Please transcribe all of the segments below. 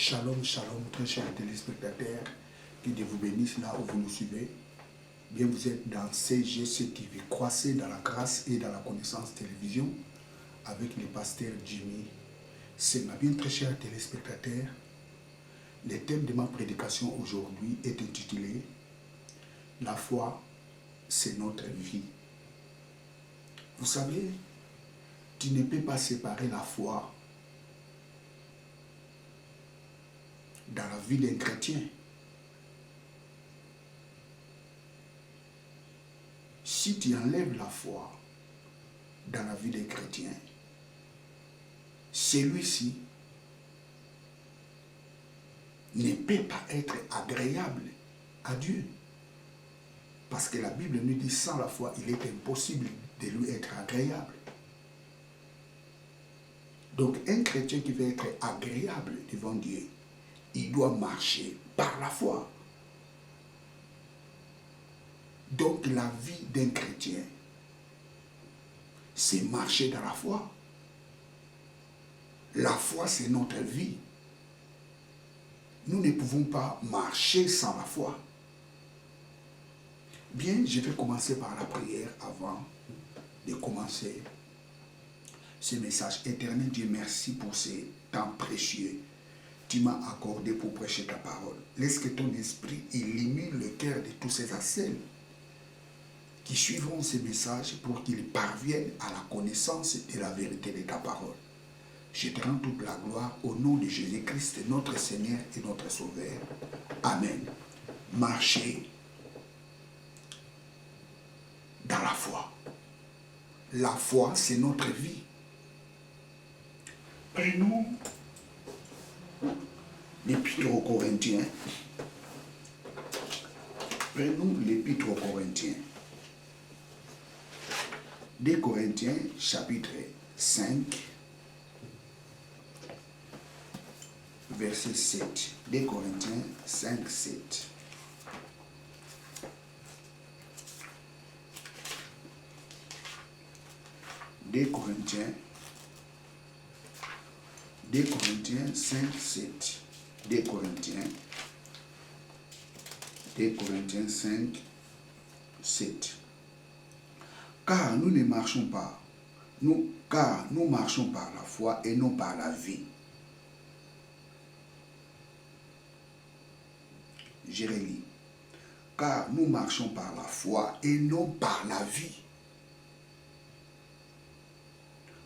Shalom, shalom, très chers téléspectateurs. Que Dieu vous bénisse là où vous nous suivez. Bien, vous êtes dans CGC TV, croissez dans la grâce et dans la connaissance télévision avec le pasteur Jimmy. C'est ma bien très chers téléspectateurs. Le thème de ma prédication aujourd'hui est intitulé « La foi, c'est notre vie ». Vous savez, tu ne peux pas séparer la foi dans la vie d'un chrétien. Si tu enlèves la foi dans la vie des chrétiens, celui-ci ne peut pas être agréable à Dieu. Parce que la Bible nous dit sans la foi, il est impossible de lui être agréable. Donc un chrétien qui veut être agréable devant Dieu, il doit marcher par la foi. Donc la vie d'un chrétien, c'est marcher dans la foi. La foi, c'est notre vie. Nous ne pouvons pas marcher sans la foi. Bien, je vais commencer par la prière avant de commencer ce message. Éternel Dieu, merci pour ces temps précieux. Tu m'as accordé pour prêcher ta parole. Laisse que ton esprit illumine le cœur de tous ces assels qui suivront ces messages pour qu'ils parviennent à la connaissance et la vérité de ta parole. Je te rends toute la gloire au nom de Jésus-Christ, notre Seigneur et notre Sauveur. Amen. Marcher dans la foi. La foi, c'est notre vie. Prenons l'Épître aux Corinthiens. Prenons l'Épître aux Corinthiens. 2 Corinthiens, chapitre 5, verset 7. 2 Corinthiens 5, 7. Deux Corinthiens 5, 7. 2 Corinthiens 5, 7. Car nous ne marchons pas, nous marchons par la foi et non par la vie. Je relis. Car nous marchons par la foi et non par la vie.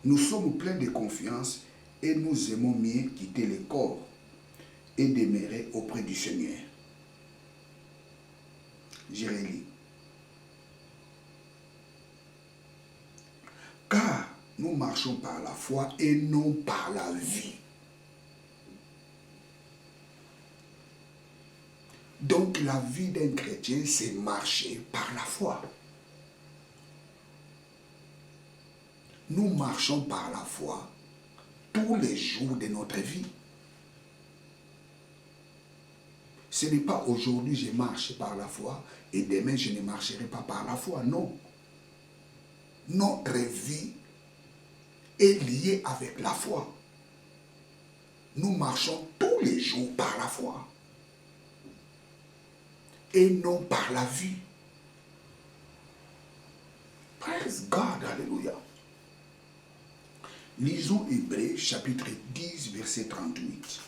Nous sommes pleins de confiance et nous aimons mieux quitter le corps et demeurer auprès du Seigneur. Je relis. Car nous marchons par la foi et non par la vie. Donc la vie d'un chrétien, c'est marcher par la foi. Nous marchons par la foi tous les jours de notre vie. Ce n'est pas aujourd'hui je marche par la foi et demain je ne marcherai pas par la foi, non. Notre vie est liée avec la foi. Nous marchons tous les jours par la foi et non par la vie. Praise God, alléluia. Lisons Hébreux chapitre 10, verset 38.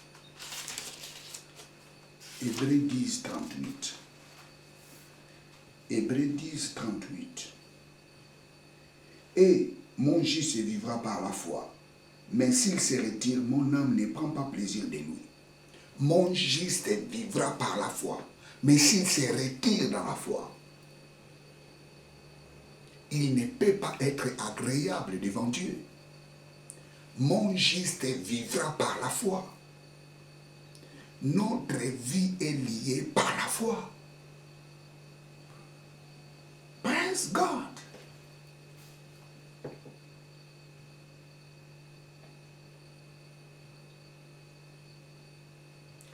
Hébreux 10, 38. Hébreux 10, 38. Et mon juste vivra par la foi, mais s'il se retire, mon âme ne prend pas plaisir de lui. Mon juste vivra par la foi, mais s'il se retire dans la foi, il ne peut pas être agréable devant Dieu. Mon juste vivra par la foi. Notre vie est liée par la foi. Praise God.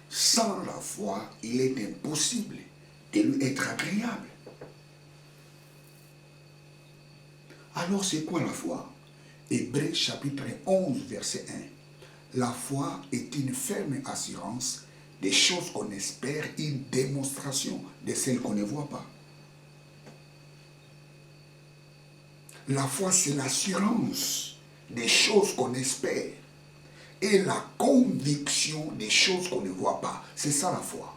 Sans la foi, il est impossible de lui être agréable. Alors c'est quoi la foi? Hébreux chapitre 11, verset 1. La foi est une ferme assurance des choses qu'on espère, une démonstration de celles qu'on ne voit pas. La foi, c'est l'assurance des choses qu'on espère et la conviction des choses qu'on ne voit pas. C'est ça la foi.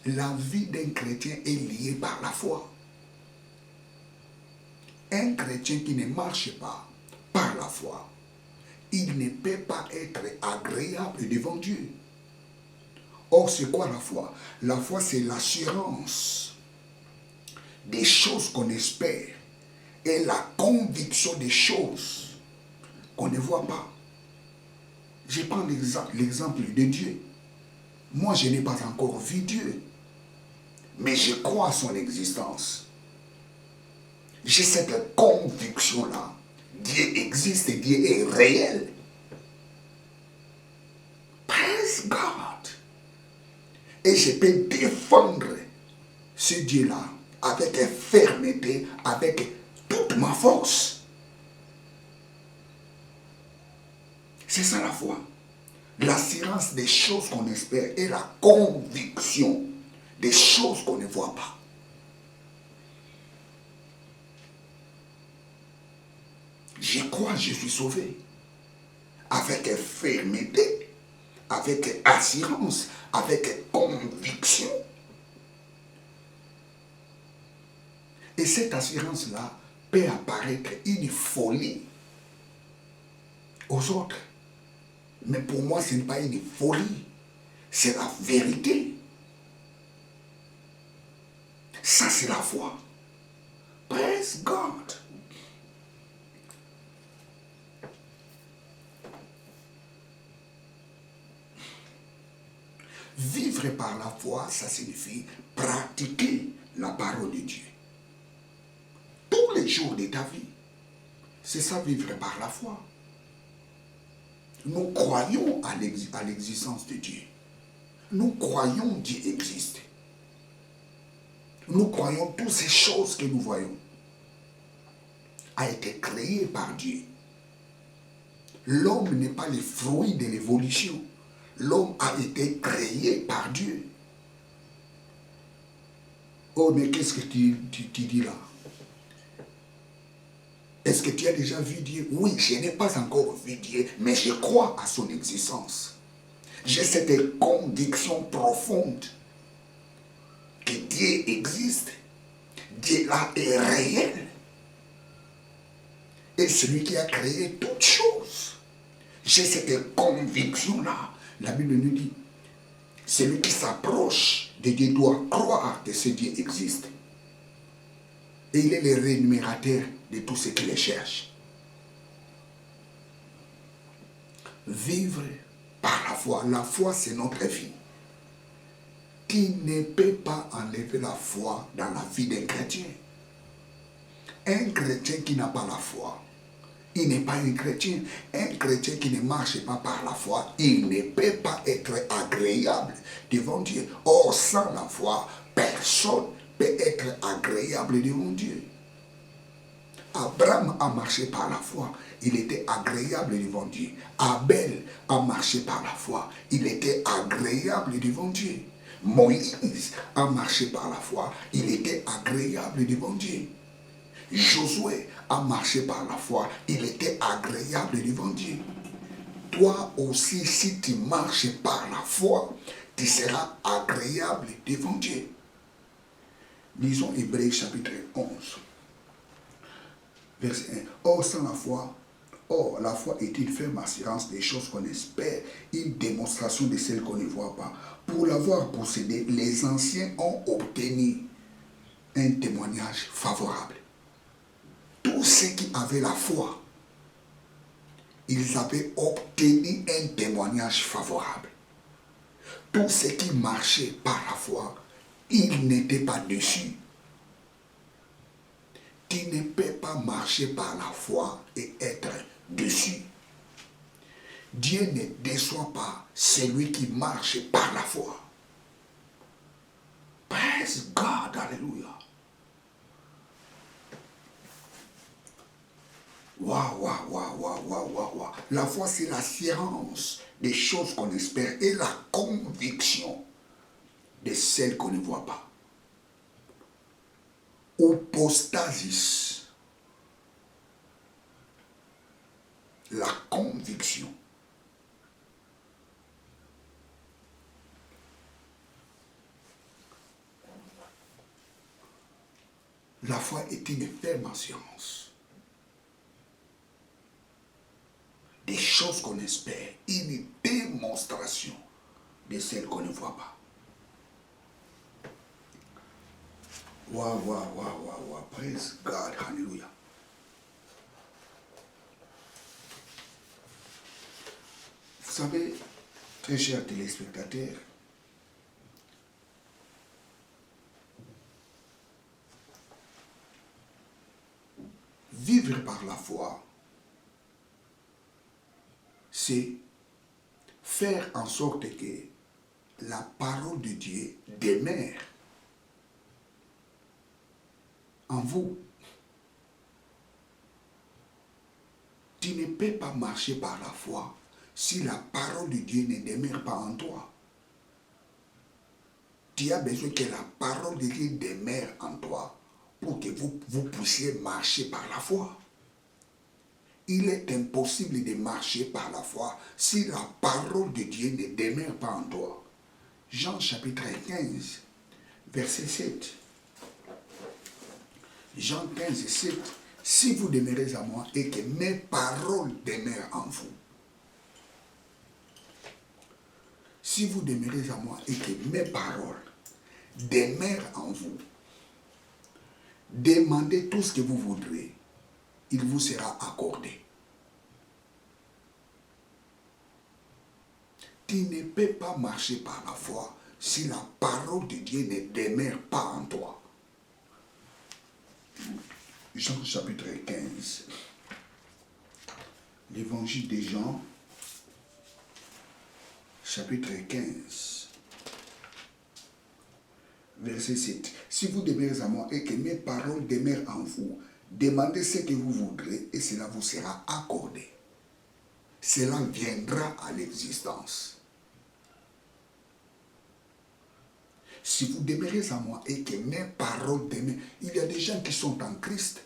La vie d'un chrétien est liée par la foi. Un chrétien qui ne marche pas par la foi, il ne peut pas être agréable devant Dieu. Or, c'est quoi la foi? La foi, c'est l'assurance des choses qu'on espère et la conviction des choses qu'on ne voit pas. Je prends l'exemple de Dieu. Moi, je n'ai pas encore vu Dieu, mais je crois à son existence. J'ai cette conviction-là. Dieu existe et Dieu est réel. Praise God. Et je peux défendre ce Dieu-là avec fermeté, avec toute ma force. C'est ça la foi. L'assurance des choses qu'on espère et la conviction des choses qu'on ne voit pas. Je crois, je suis sauvé. Avec fermeté, avec assurance, avec conviction. Et cette assurance-là peut apparaître une folie aux autres. Mais pour moi, ce n'est pas une folie. C'est la vérité. Ça, c'est la foi. Praise God. Vivre par la foi, ça signifie pratiquer la parole de Dieu. Tous les jours de ta vie. C'est ça, vivre par la foi. Nous croyons à l'existence de Dieu. Nous croyons que Dieu existe. Nous croyons toutes ces choses que nous voyons a été créées par Dieu. L'homme n'est pas le fruit de l'évolution. L'homme a été créé par Dieu. Oh, mais qu'est-ce que tu dis là? Est-ce que tu as déjà vu Dieu? Oui, je n'ai pas encore vu Dieu, mais je crois à son existence. J'ai cette conviction profonde que Dieu existe. Dieu là est réel. Et celui qui a créé toutes choses. J'ai cette conviction-là. La Bible nous dit, celui qui s'approche de Dieu doit croire que ce Dieu existe. Et il est le rémunérateur de tous ceux qui le cherchent. Vivre par la foi. La foi, c'est notre vie. Qui ne peut pas enlever la foi dans la vie d'un chrétien. Un chrétien qui n'a pas la foi, il n'est pas un chrétien. Un chrétien qui ne marche pas par la foi, il ne peut pas être agréable devant Dieu. Or, sans la foi, personne ne peut être agréable devant Dieu. Abraham a marché par la foi, il était agréable devant Dieu. Abel a marché par la foi, il était agréable devant Dieu. Moïse a marché par la foi, il était agréable devant Dieu. Josué a marché par la foi, il était agréable devant Dieu. Toi aussi, si tu marches par la foi, tu seras agréable devant Dieu. Lisons Hébreux chapitre 11, verset 1. Or, sans la foi, la foi est une ferme assurance des choses qu'on espère, une démonstration de celles qu'on ne voit pas. Pour l'avoir possédé, les anciens ont obtenu un témoignage favorable. Tous ceux qui avaient la foi, ils avaient obtenu un témoignage favorable. Tous ceux qui marchaient par la foi, ils n'étaient pas déçus. Tu ne peux pas marcher par la foi et être déçu. Dieu ne déçoit pas celui qui marche par la foi. Praise God, alléluia. Waouh, waouh, waouh, waouh, waouh, waouh, waouh. La foi, c'est l'assurance des choses qu'on espère et la conviction de celles qu'on ne voit pas. Hypostasis, la conviction. La foi est une ferme assurance des choses qu'on espère, une démonstration de celles qu'on ne voit pas. Waouh, waouh, waouh, waouh, waouh, praise God, hallelujah. Vous savez, très chers téléspectateurs, vivre par la foi, c'est faire en sorte que la parole de Dieu demeure en vous. Tu ne peux pas marcher par la foi si la parole de Dieu ne demeure pas en toi. Tu as besoin que la parole de Dieu demeure en toi pour que vous puissiez marcher par la foi. Il est impossible de marcher par la foi si la parole de Dieu ne demeure pas en toi. Jean chapitre 15, verset 7. Jean 15, 7. Si vous demeurez à moi et que mes paroles demeurent en vous. Si vous demeurez à moi et que mes paroles demeurent en vous, demandez tout ce que vous voudrez, il vous sera accordé. Tu ne peux pas marcher par la foi si la parole de Dieu ne demeure pas en toi. Jean chapitre 15. L'évangile de Jean, chapitre 15, verset 7. Si vous demeurez à moi et que mes paroles demeurent en vous, demandez ce que vous voudrez et cela vous sera accordé. Cela viendra à l'existence. Si vous demeurez à moi et que mes paroles demeurent, il y a des gens qui sont en Christ,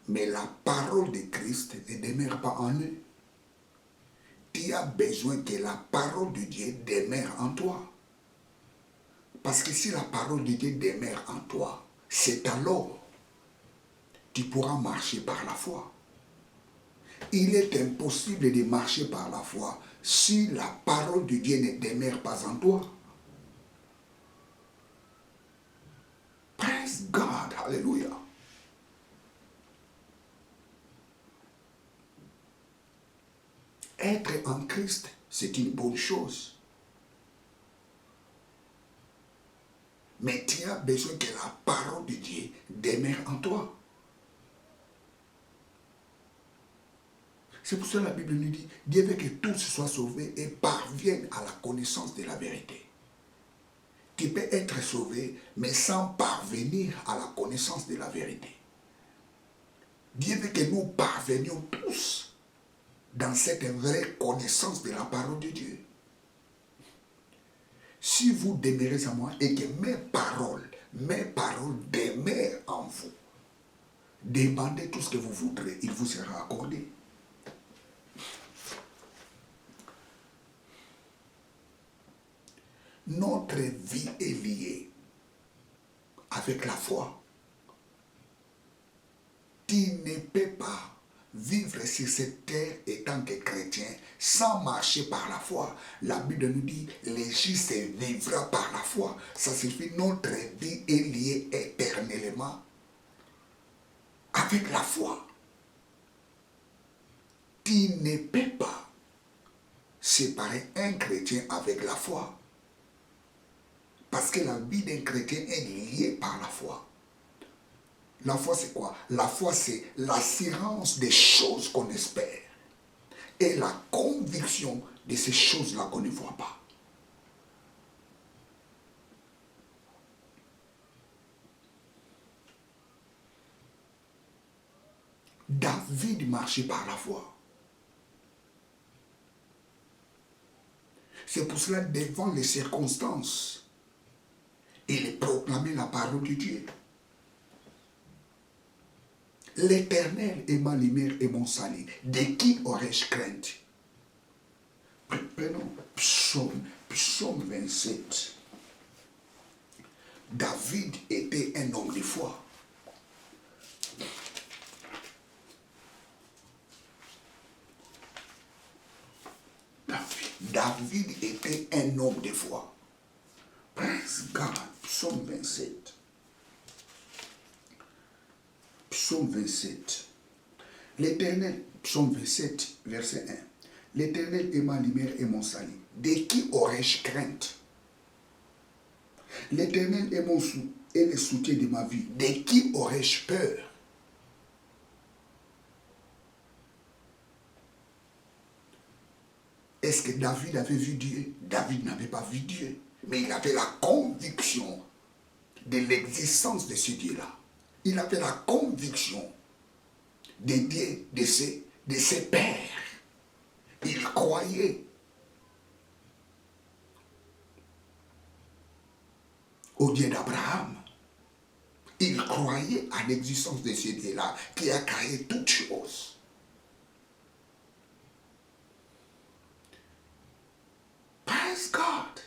mais la parole de Christ ne demeure pas en eux. Tu as besoin que la parole de Dieu demeure en toi. Parce que si la parole de Dieu demeure en toi, c'est alors tu pourras marcher par la foi. Il est impossible de marcher par la foi si la parole de Dieu ne demeure pas en toi. Praise God, hallelujah. Être en Christ, c'est une bonne chose. Mais tu as besoin que la parole de Dieu demeure en toi. C'est pour ça que la Bible nous dit, Dieu veut que tous soient sauvés et parviennent à la connaissance de la vérité. Tu peux être sauvé, mais sans parvenir à la connaissance de la vérité. Dieu veut que nous parvenions tous dans cette vraie connaissance de la parole de Dieu. Si vous demeurez à moi et que mes paroles demeurent en vous, demandez tout ce que vous voudrez, il vous sera accordé. Notre vie est liée avec la foi. Tu ne peux pas vivre sur cette terre étant que chrétien sans marcher par la foi. La Bible nous dit, le juste vivra par la foi. Ça signifie notre vie est liée éternellement avec la foi. Tu ne peux pas séparer un chrétien avec la foi. Parce que la vie d'un chrétien est liée par la foi. La foi, c'est quoi? La foi, c'est l'assurance des choses qu'on espère et la conviction de ces choses-là qu'on ne voit pas. David marchait par la foi. C'est pour cela, devant les circonstances, il proclamait la parole de Dieu. L'Éternel est ma lumière et mon salut. De qui aurais-je crainte? Prenons psaume 27. David était un homme de foi. David était un homme de foi. Praise God. Psaume 27. Psaume 27. L'Éternel, psaume 27, verset 1. L'Éternel est ma lumière et mon salut. De qui aurais-je crainte? L'Éternel est le soutien de ma vie. De qui aurais-je peur? Est-ce que David avait vu Dieu? David n'avait pas vu Dieu. Mais il avait la conviction de l'existence de ce Dieu-là. Il avait la conviction de Dieu, de ses pères. Il croyait au Dieu d'Abraham. Il croyait à l'existence de ce Dieu-là qui a créé toutes choses. Praise God.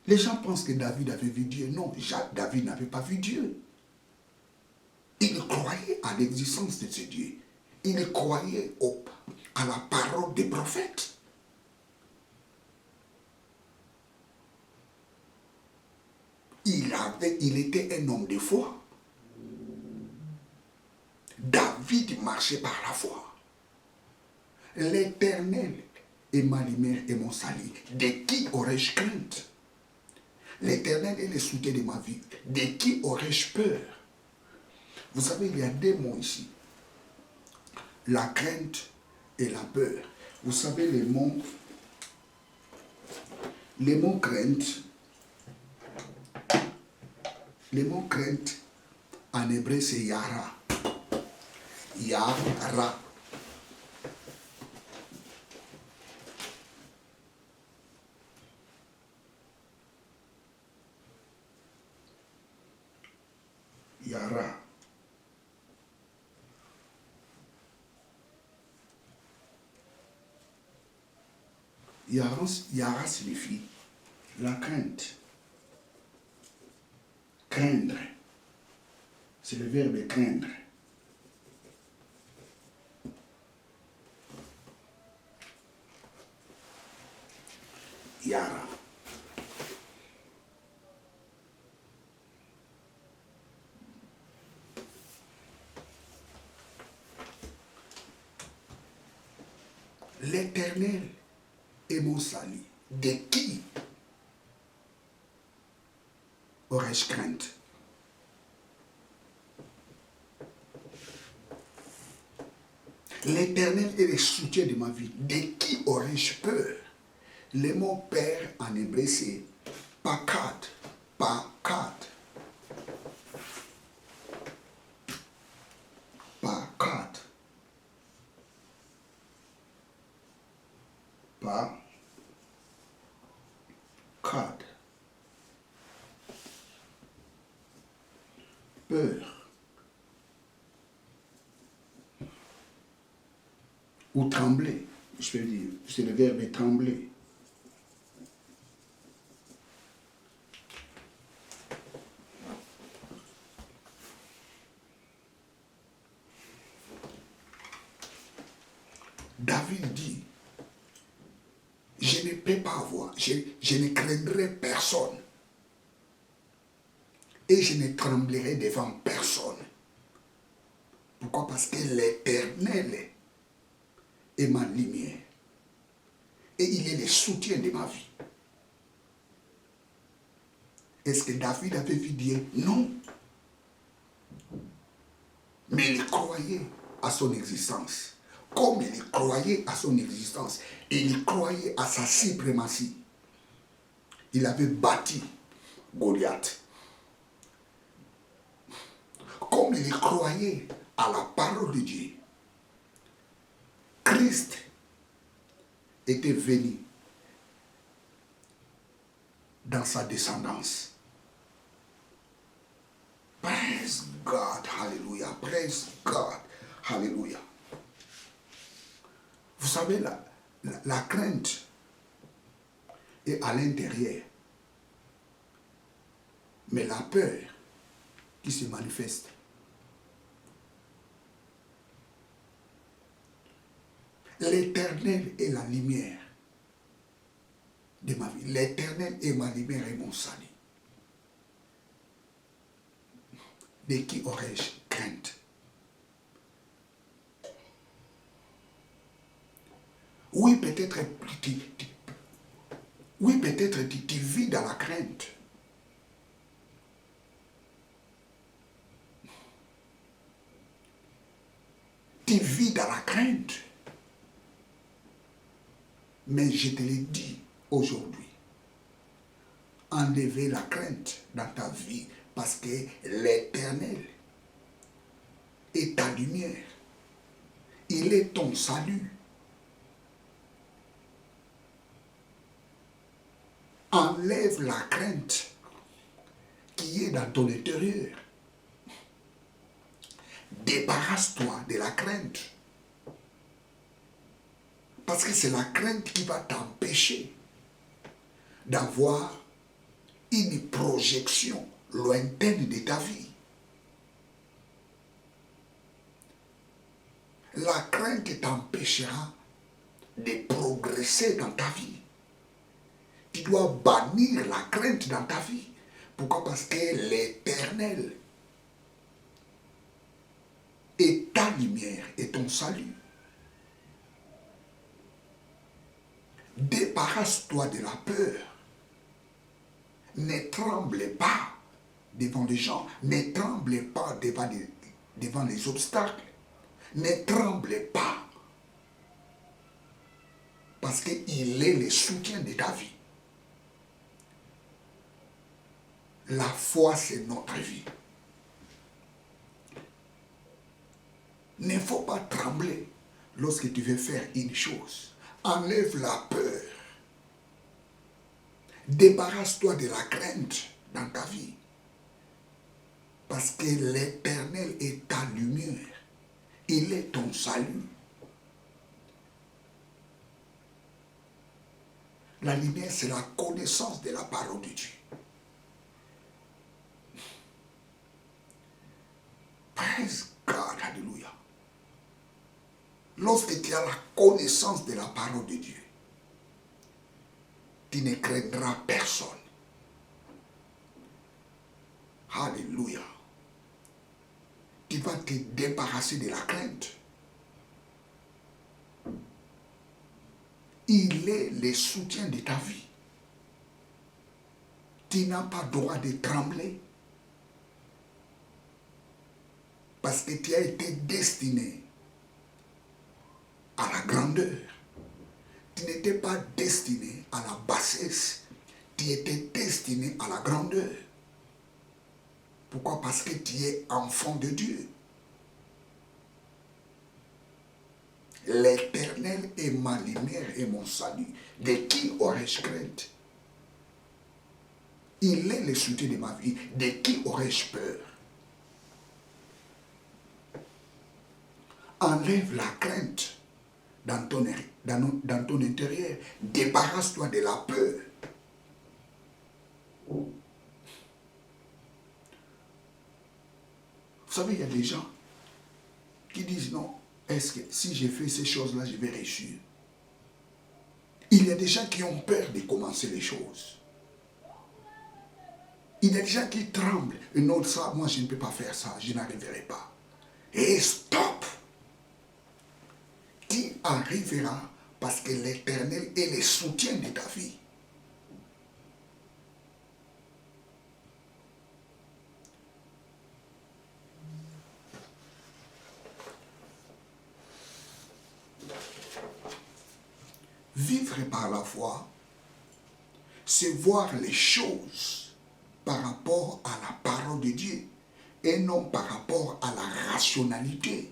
Les gens pensent que David avait vu Dieu. Non, David n'avait pas vu Dieu. Il croyait à l'existence de ce Dieu. Il croyait à la parole des prophètes. Il était un homme de foi. David marchait par la foi. L'Éternel est ma lumière et mon salut. De qui aurais-je crainte? L'Éternel est le soutien de ma vie. De qui aurais-je peur? Vous savez, il y a deux mots ici. La crainte et la peur. Vous savez, les mots crainte, en hébreu, c'est yara. Yara. Yara. Yara signifie la crainte. Craindre. C'est le verbe craindre. Yara. L'Éternel est mon salut. De qui aurais-je crainte? L'Éternel est le soutien de ma vie. De qui aurais-je peur? Le mot père en hébreu c'est pakad. Pakad. Pakad. Pakad. Peur. Ou trembler. Je veux dire, c'est le verbe trembler. David dit, je ne peux pas avoir, je ne craindrai personne. Et je ne tremblerai devant personne. Pourquoi? Parce que l'Éternel est ma lumière. Et il est le soutien de ma vie. Est-ce que David avait vu Dieu? Non. Mais il croyait à son existence. Comme il croyait à son existence, et il croyait à sa suprématie, il avait bâti Goliath. Comme il croyait à la parole de Dieu, Christ était venu dans sa descendance. Praise God, hallelujah, praise God, hallelujah. Vous savez, la crainte est à l'intérieur, mais la peur qui se manifeste. L'Éternel est la lumière de ma vie. L'Éternel est ma lumière et mon salut. De qui aurais-je crainte? Oui, peut-être tu vis dans la crainte. Tu vis dans la crainte. Mais je te l'ai dit aujourd'hui, enlevez la crainte dans ta vie parce que l'Éternel est ta lumière. Il est ton salut. Enlève la crainte qui est dans ton intérieur. Débarrasse-toi de la crainte. Parce que c'est la crainte qui va t'empêcher d'avoir une projection lointaine de ta vie. La crainte t'empêchera de progresser dans ta vie. Tu dois bannir la crainte dans ta vie. Pourquoi? Parce que l'Éternel est ta lumière et ton salut. Débarrasse-toi de la peur. Ne tremble pas devant les gens. Ne tremble pas devant les obstacles. Ne tremble pas. Parce qu'il est le soutien de ta vie. La foi, c'est notre vie. Il ne faut pas trembler lorsque tu veux faire une chose. Enlève la peur. Débarrasse-toi de la crainte dans ta vie. Parce que l'Éternel est ta lumière. Il est ton salut. La lumière, c'est la connaissance de la parole de Dieu. Praise God, alléluia. Lorsque tu as la connaissance de la parole de Dieu, tu ne craindras personne. Alléluia. Tu vas te débarrasser de la crainte. Il est le soutien de ta vie. Tu n'as pas droit de trembler. Parce que tu as été destiné à la grandeur. Tu n'étais pas destiné à la bassesse. Tu étais destiné à la grandeur. Pourquoi? Parce que tu es enfant de Dieu. L'Éternel est ma lumière et mon salut. De qui aurais-je crainte? Il est le soutien de ma vie. De qui aurais-je peur? Enlève la crainte dans ton intérieur. Débarrasse-toi de la peur. Vous savez, il y a des gens qui disent non, est-ce que si j'ai fait ces choses-là, je vais réussir? Il y a des gens qui ont peur de commencer les choses. Il y a des gens qui tremblent. Et non, ça, moi je ne peux pas faire ça, je n'arriverai pas. Et stop! Tu arriveras parce que l'Éternel est le soutien de ta vie. Vivre par la foi, c'est voir les choses par rapport à la parole de Dieu et non par rapport à la rationalité.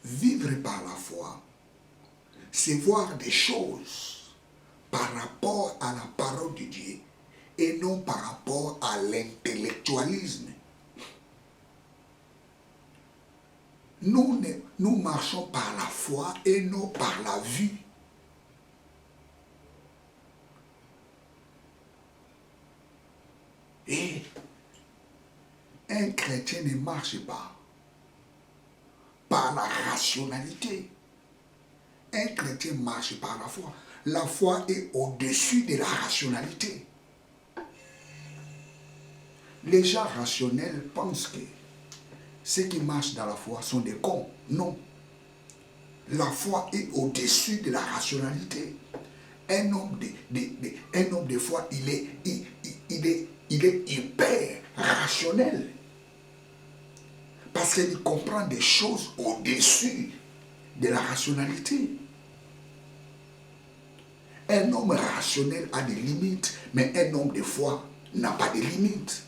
Vivre par la foi, c'est voir des choses par rapport à la parole de Dieu et non par rapport à l'intellectualisme. Nous marchons par la foi et non par la vue. Et un chrétien ne marche pas par la rationalité. Un chrétien marche par la foi. La foi est au-dessus de la rationalité. Les gens rationnels pensent que ceux qui marchent dans la foi sont des cons. Non. La foi est au-dessus de la rationalité. Un homme de foi, il est hyper rationnel. Parce qu'il comprend des choses au-dessus de la rationalité. Un homme rationnel a des limites, mais un homme de foi n'a pas de limites.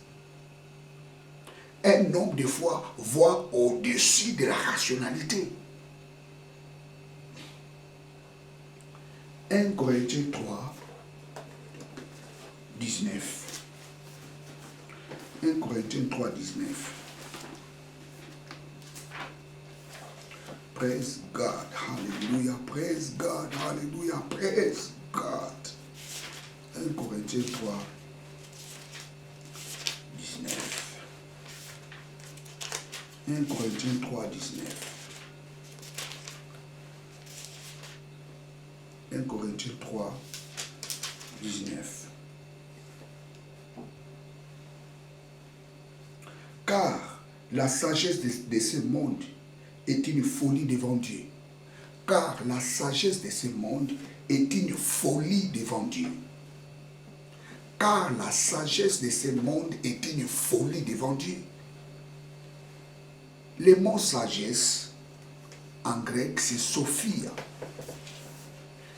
Un homme de foi voit au-dessus de la rationalité. 1 Corinthiens 3, 19. 1 Corinthiens 3, 19. Praise God, hallelujah, praise God, hallelujah, praise God. 1 Corinthiens 3, 19. 1 Corinthiens 3, 19. 1 Corinthiens 3, 19. Car la sagesse de ce monde est une folie devant Dieu. Car la sagesse de ce monde est une folie devant Dieu. Car la sagesse de ce monde est une folie devant Dieu. Le mot sagesse, en grec, c'est Sophia.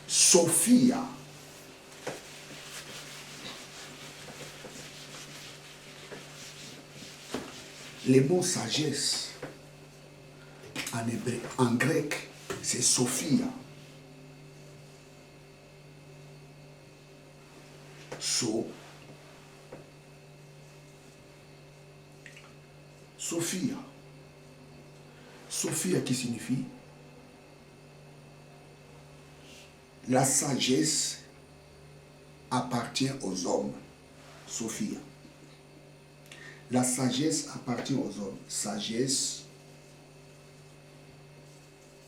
Sophia. Le mot sagesse, en hébreu, en grec, c'est Sophia. Sophia. Sophia qui signifie la sagesse appartient aux hommes. Sophia. La sagesse appartient aux hommes. Sagesse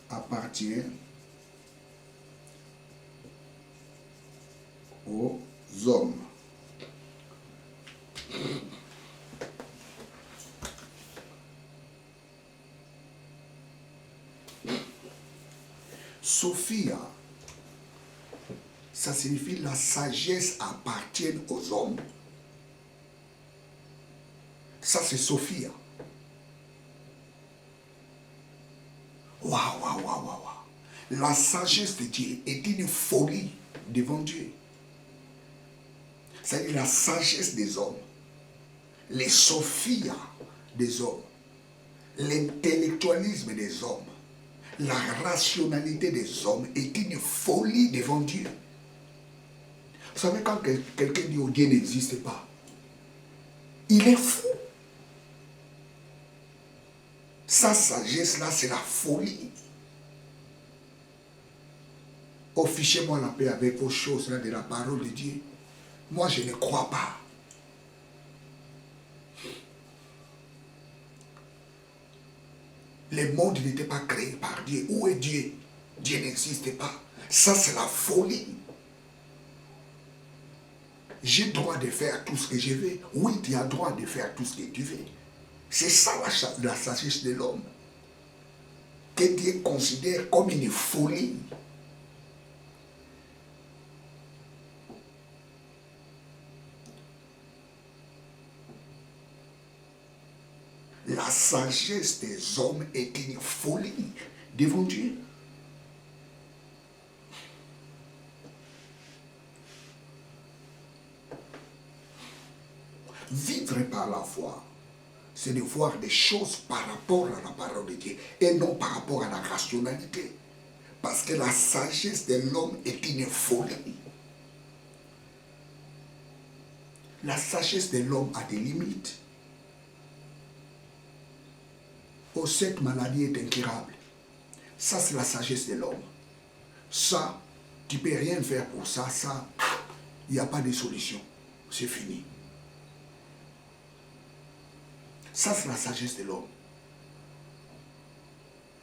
appartient aux hommes. Sophia, ça signifie la sagesse appartient aux hommes. Ça, c'est Sophia. Waouh, waouh, waouh, waouh. La sagesse de Dieu est une folie devant Dieu. C'est-à-dire la sagesse des hommes, les Sophia des hommes, l'intellectualisme des hommes, la rationalité des hommes est une folie devant Dieu. Vous savez, quand quelqu'un dit oh, Dieu n'existe pas, il est fou. Sa sagesse-là, c'est la folie. Oh, fichez-moi la paix avec vos choses là de la parole de Dieu. Moi, je ne crois pas. Le monde n'était pas créé par Dieu. Où est Dieu? Dieu n'existe pas. Ça, c'est la folie. J'ai le droit de faire tout ce que je veux. Oui, tu as le droit de faire tout ce que tu veux. C'est ça la sagesse de l'homme. Que Dieu considère comme une folie. La sagesse des hommes est une folie devant Dieu. Vivre par la foi, c'est de voir des choses par rapport à la parole de Dieu et non par rapport à la rationalité. Parce que la sagesse de l'homme est une folie. La sagesse de l'homme a des limites. Oh, cette maladie est incurable. Ça, c'est la sagesse de l'homme. Ça, tu ne peux rien faire pour ça. Ça, il n'y a pas de solution. C'est fini. Ça, c'est la sagesse de l'homme.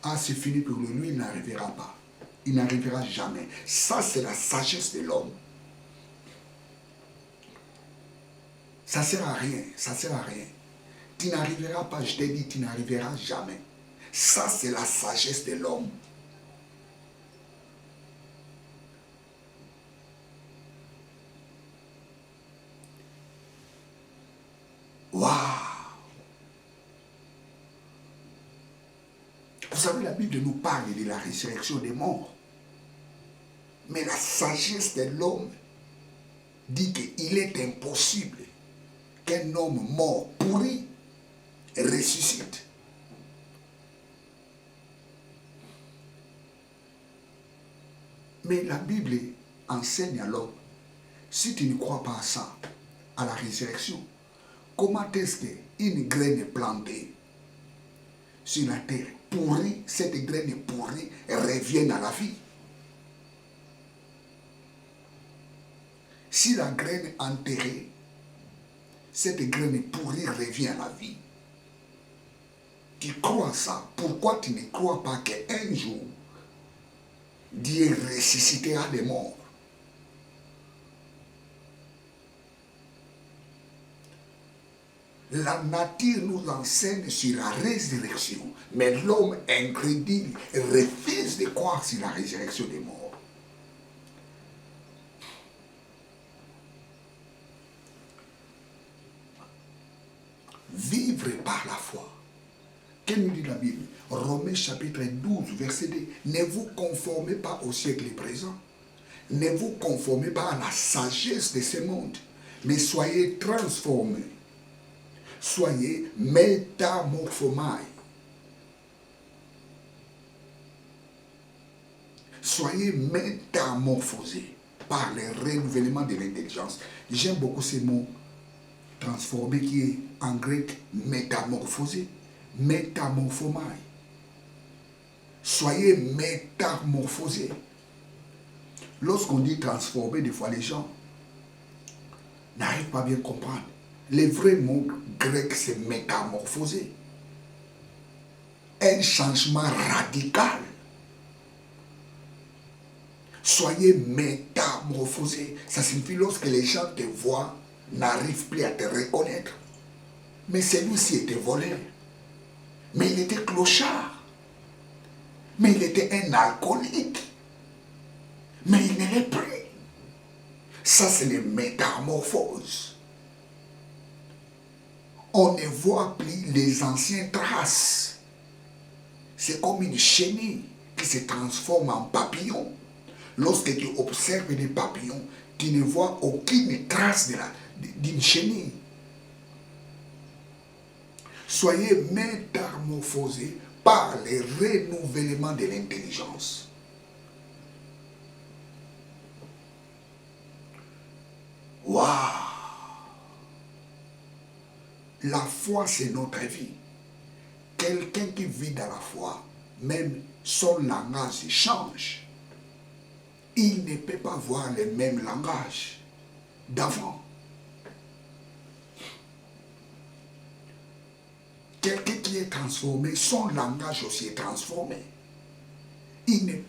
Ah, c'est fini pour lui, il n'arrivera pas. Il n'arrivera jamais. Ça, c'est la sagesse de l'homme. Ça ne sert à rien. Ça ne sert à rien. Tu n'arriveras pas, je t'ai dit, tu n'arriveras jamais. Ça, c'est la sagesse de l'homme. Waouh! Vous savez, la Bible nous parle de la résurrection des morts. Mais la sagesse de l'homme dit qu'il est impossible qu'un homme mort, pourri, ressuscite. Mais la Bible enseigne à l'homme, si tu ne crois pas à ça, à la résurrection, comment est-ce qu'une graine plantée sur la terre, pourrie, cette graine pourrie, revient à la vie? Si la graine enterrée, cette graine pourrie revient à la vie, tu crois ça? Pourquoi tu ne crois pas qu'un jour, Dieu ressuscitera des morts? La nature nous enseigne sur la résurrection, mais l'homme incrédule refuse de croire sur la résurrection des morts. Vivre par la foi. Qu'est-ce que nous dit la Bible? Romains chapitre 12, verset 2. Ne vous conformez pas au siècle présent. Ne vous conformez pas à la sagesse de ce monde, mais soyez transformés. Soyez métamorphomai. Soyez métamorphosés par le renouvellement de l'intelligence. J'aime beaucoup ce mot transformé qui est en grec métamorphosé. Métamorphomai. Soyez métamorphosés. Lorsqu'on dit transformer, des fois les gens n'arrivent pas à bien comprendre. Le vrai mot grec, c'est métamorphosé. Un changement radical. Soyez métamorphosés. Ça signifie lorsque les gens te voient, n'arrivent plus à te reconnaître. Mais celui-ci était voleur. Mais il était clochard. Mais il était un alcoolique. Mais il ne l'est plus. Ça, c'est les métamorphoses. On ne voit plus les anciennes traces. C'est comme une chenille qui se transforme en papillon. Lorsque tu observes les papillons, tu ne vois aucune trace d'une chenille. Soyez métamorphosés par le renouvellement de l'intelligence. Waouh! La foi, c'est notre vie. Quelqu'un qui vit dans la foi, même son langage change. Il ne peut pas voir le même langage d'avant. Quelqu'un qui est transformé, son langage aussi est transformé. Il ne